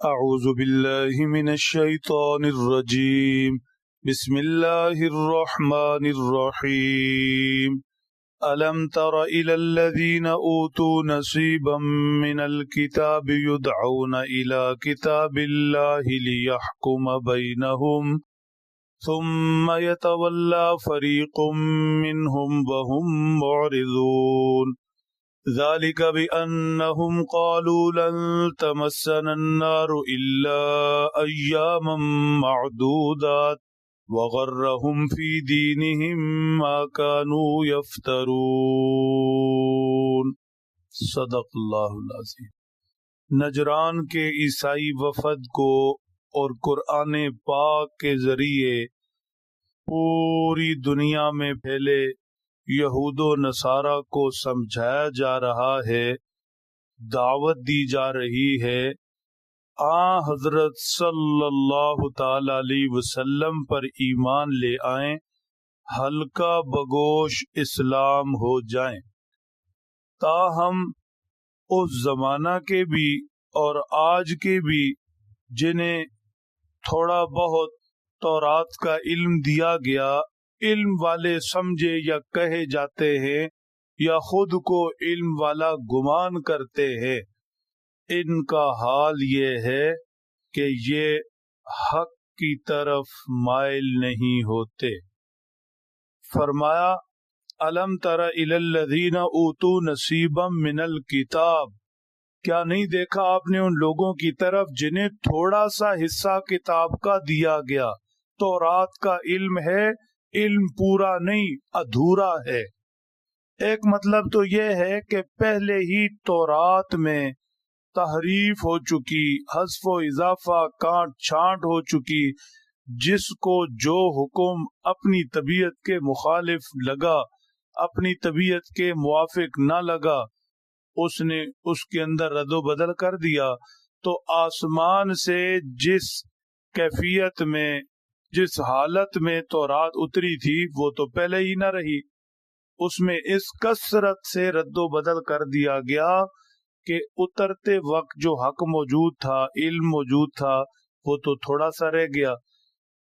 أعوذ بالله من الشيطان الرجيم بسم الله الرحمن الرحيم ألم تر إلى الذين أوتوا نصيبا من الكتاب يدعون إلى كتاب الله ليحكم بينهم ثم يتولى فريق منهم وهم معرضون ذلك بأنهم قالوا لن تمسنا النار إلا أياما معدودات وغرهم في دينهم ما كانوا يفترون صدق اللہ العظیم۔ نجران کے عیسائی وفد کو اور قرآن پاک کے ذریعے پوری دنیا میں پھیلے یہود و نصارہ کو سمجھایا جا رہا ہے، دعوت دی جا رہی ہے حضرت صلی اللہ تعالی علیہ وسلم پر ایمان لے آئیں، ہلکا بگوش اسلام ہو جائیں۔ تاہم اس زمانہ کے بھی اور آج کے بھی جنہیں تھوڑا بہت تورات کا علم دیا گیا، علم والے سمجھے یا کہے جاتے ہیں یا خود کو علم والا گمان کرتے ہیں، ان کا حال یہ ہے کہ یہ حق کی طرف مائل نہیں ہوتے۔ فرمایا الم تر الی الذین اوتوا نصیبا من الکتاب، کیا نہیں دیکھا آپ نے ان لوگوں کی طرف جنہیں تھوڑا سا حصہ کتاب کا دیا گیا۔ تورات کا علم ہے، علم پورا نہیں، ادھورا ہے۔ ایک مطلب تو یہ ہے کہ پہلے ہی تورات میں تحریف ہو چکی، حذف و اضافہ کاٹ چھانٹ ہو چکی، جس کو جو حکم اپنی طبیعت کے مخالف لگا، اپنی طبیعت کے موافق نہ لگا، اس نے اس کے اندر رد و بدل کر دیا۔ تو آسمان سے جس کیفیت میں، جس حالت میں تورات اتری تھی وہ تو پہلے ہی نہ رہی، اس میں اس کثرت سے رد و بدل کر دیا گیا کہ اترتے وقت جو حق موجود تھا، علم موجود تھا، وہ تو تھوڑا سا رہ گیا۔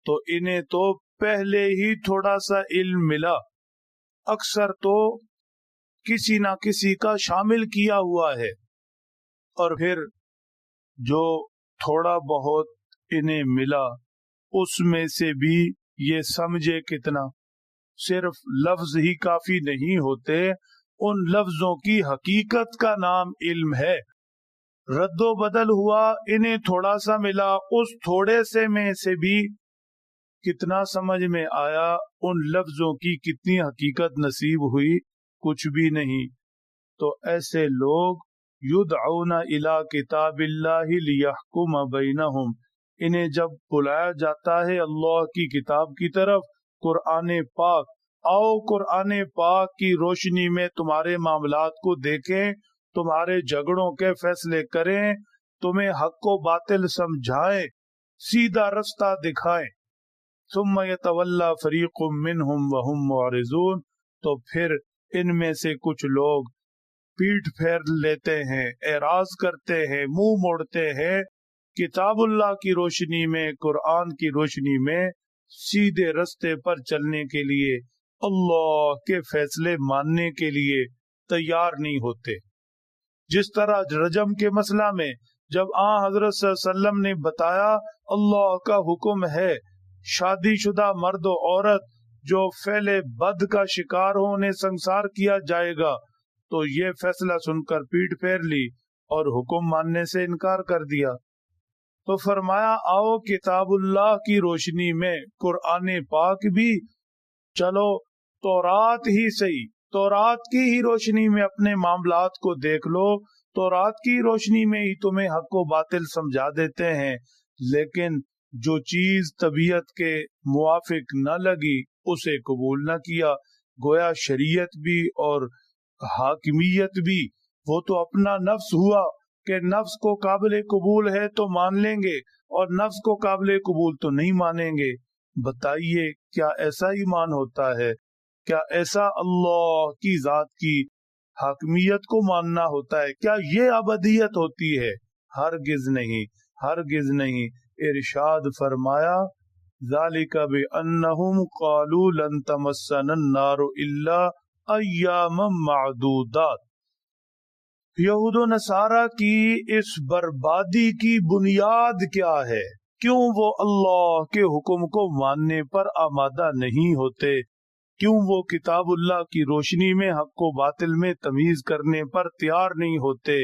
تو انہیں تو پہلے ہی تھوڑا سا علم ملا، اکثر تو کسی نہ کسی کا شامل کیا ہوا ہے، اور پھر جو تھوڑا بہت انہیں ملا اس میں سے بھی یہ سمجھے کتنا، صرف لفظ ہی کافی نہیں ہوتے، ان لفظوں کی حقیقت کا نام علم ہے۔ رد و بدل ہوا، انہیں تھوڑا سا ملا، اس تھوڑے سے میں سے بھی کتنا سمجھ میں آیا، ان لفظوں کی کتنی حقیقت نصیب ہوئی، کچھ بھی نہیں۔ تو ایسے لوگ یدعون الی کتاب اللہ لیحکم بینہم، انہیں جب بلایا جاتا ہے اللہ کی کتاب کی طرف، قرآن پاک، آؤ قرآن پاک کی روشنی میں تمہارے معاملات کو دیکھیں، تمہارے جھگڑوں کے فیصلے کریں، تمہیں حق و باطل سمجھائیں، سیدھا رستہ دکھائیں۔ ثم یتولی فریق منہم وہم معرضون، تو پھر ان میں سے کچھ لوگ پیٹھ پھیر لیتے ہیں، اعراض کرتے ہیں، منہ موڑتے ہیں کتاب اللہ کی روشنی میں، قرآن کی روشنی میں سیدھے رستے پر چلنے کے لیے، اللہ کے فیصلے ماننے کے لیے تیار نہیں ہوتے۔ جس طرح رجم کے مسئلہ میں جب حضرت صلی اللہ علیہ وسلم نے بتایا اللہ کا حکم ہے شادی شدہ مرد و عورت جو فعل بد کا شکار ہو انہیں سنسار کیا جائے گا، تو یہ فیصلہ سن کر پیٹ پھیر لی اور حکم ماننے سے انکار کر دیا۔ تو فرمایا آؤ کتاب اللہ کی روشنی میں، قرآن پاک بھی، چلو تورات ہی صحیح، تورات کی ہی روشنی میں اپنے معاملات کو دیکھ لو، تورات کی روشنی میں ہی تمہیں حق و باطل سمجھا دیتے ہیں، لیکن جو چیز طبیعت کے موافق نہ لگی اسے قبول نہ کیا۔ گویا شریعت بھی اور حاکمیت بھی وہ تو اپنا نفس ہوا کہ نفس کو قابل قبول ہے تو مان لیں گے اور نفس کو قابل قبول تو نہیں مانیں گے۔ بتائیے کیا ایسا ایمان ہوتا ہے؟ کیا ایسا اللہ کی ذات کی حاکمیت کو ماننا ہوتا ہے؟ کیا یہ ابدیت ہوتی ہے؟ ہرگز نہیں۔ ہرگز نہیں۔ ارشاد فرمایا ذالک بأنہم قالوا لن تمسنا النار الا ایاما معدودات۔ یہود و نصارہ کی اس بربادی کی بنیاد کیا ہے؟ کیوں وہ اللہ کے حکم کو ماننے پر آمادہ نہیں ہوتے؟ کیوں وہ کتاب اللہ کی روشنی میں حق و باطل میں تمیز کرنے پر تیار نہیں ہوتے؟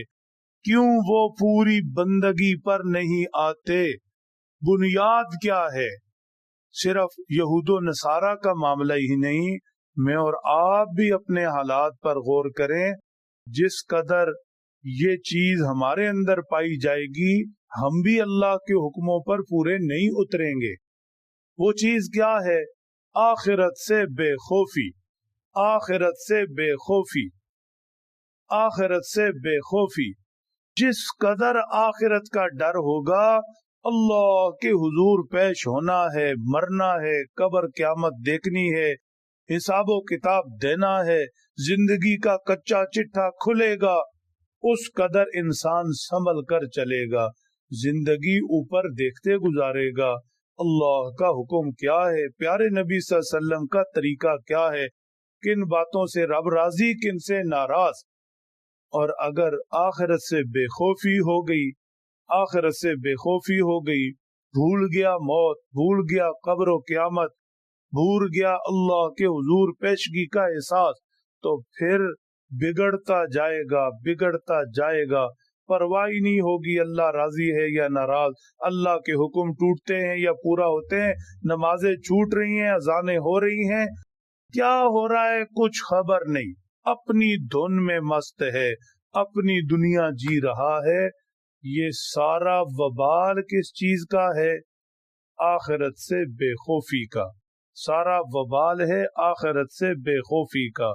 کیوں وہ پوری بندگی پر نہیں آتے؟ بنیاد کیا ہے؟ صرف یہود و نصارہ کا معاملہ ہی نہیں، میں اور آپ بھی اپنے حالات پر غور کریں۔ جس قدر یہ چیز ہمارے اندر پائی جائے گی، ہم بھی اللہ کے حکموں پر پورے نہیں اتریں گے۔ وہ چیز کیا ہے؟ آخرت سے بے خوفی، آخرت سے بے خوفی، آخرت سے بے خوفی۔ جس قدر آخرت کا ڈر ہوگا، اللہ کے حضور پیش ہونا ہے، مرنا ہے، قبر قیامت دیکھنی ہے، حساب و کتاب دینا ہے، زندگی کا کچا چٹھا کھلے گا، اس قدر انسان سنبھل کر چلے گا، زندگی اوپر دیکھتے گزارے گا۔ اللہ کا حکم کیا ہے، پیارے نبی صلی اللہ علیہ وسلم کا طریقہ کیا ہے، کن باتوں سے رب راضی، کن سے ناراض۔ اور اگر آخرت سے بے خوفی ہو گئی، آخرت سے بے خوفی ہو گئی، بھول گیا موت، بھول گیا قبر و قیامت، بھول گیا اللہ کے حضور پیشگی کا احساس، تو پھر بگڑتا جائے گا، بگڑتا جائے گا، پرواہ نہیں ہوگی اللہ راضی ہے یا ناراض، اللہ کے حکم ٹوٹتے ہیں یا پورا ہوتے ہیں، نمازیں چھوٹ رہی ہیں، اذانیں ہو رہی ہیں، کیا ہو رہا ہے کچھ خبر نہیں، اپنی دھن میں مست ہے، اپنی دنیا جی رہا ہے۔ یہ سارا وبال کس چیز کا ہے؟ آخرت سے بے خوفی کا، سارا وبال ہے آخرت سے بے خوفی کا۔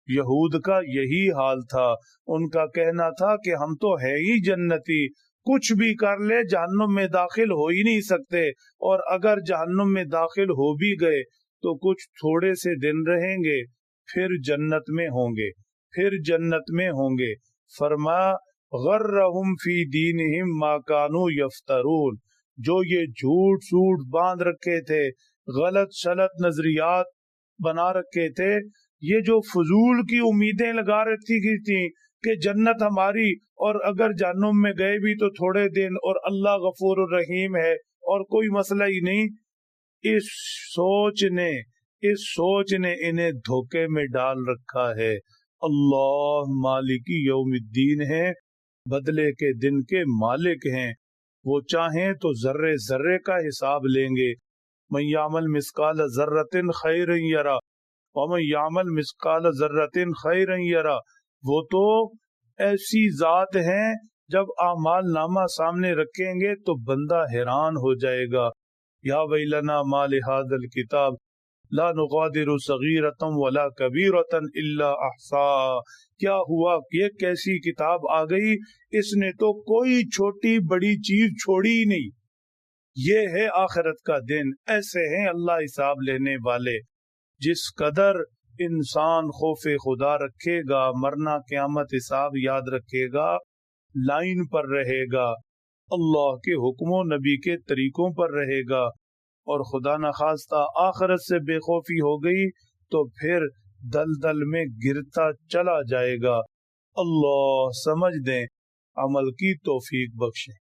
یہود کا یہی حال تھا، ان کا کہنا تھا کہ ہم تو ہے ہی جنتی، کچھ بھی کر لے جہنم میں داخل ہو ہی نہیں سکتے، اور اگر جہنم میں داخل ہو بھی گئے تو کچھ تھوڑے سے دن رہیں گے، پھر جنت میں ہوں گے، پھر جنت میں ہوں گے۔ فرمایا غرہم فی دینہم ما کانوا یفترون، جو یہ جھوٹ سوٹ باندھ رکھے تھے، غلط شلط نظریات بنا رکھے تھے، یہ جو فضول کی امیدیں لگا رکھی گئی تھیں کہ جنت ہماری، اور اگر جہنم میں گئے بھی تو تھوڑے دن، اور اللہ غفور الرحیم ہے اور کوئی مسئلہ ہی نہیں، اس سوچ نے انہیں دھوکے میں ڈال رکھا ہے۔ اللہ مالک یوم الدین ہے، بدلے کے دن کے مالک ہیں، وہ چاہیں تو ذرے ذرے کا حساب لیں گے۔ من یعمل مثقال ذرۃ خیرا یرا ومن یعمل مثقال ذرۃ خیرا یرا۔ وہ تو ایسی ذات ہیں، جب اعمال نامہ سامنے رکھیں گے تو بندہ حیران ہو جائے گا۔ یا ویلنا ما لہذا الکتاب لا نغادر صغیرۃ ولا کبیرۃ الا احصاها۔ کیا ہوا، یہ کیسی کتاب آ گئی، اس نے تو کوئی چھوٹی بڑی چیز چھوڑی ہی نہیں۔ یہ ہے آخرت کا دن، ایسے ہیں اللہ حساب لینے والے۔ جس قدر انسان خوف خدا رکھے گا، مرنا قیامت حساب یاد رکھے گا، لائن پر رہے گا، اللہ کے حکم و نبی کے طریقوں پر رہے گا، اور خدا نخواستہ آخرت سے بے خوفی ہو گئی تو پھر دلدل میں گرتا چلا جائے گا۔ اللہ سمجھ دیں، عمل کی توفیق بخشے۔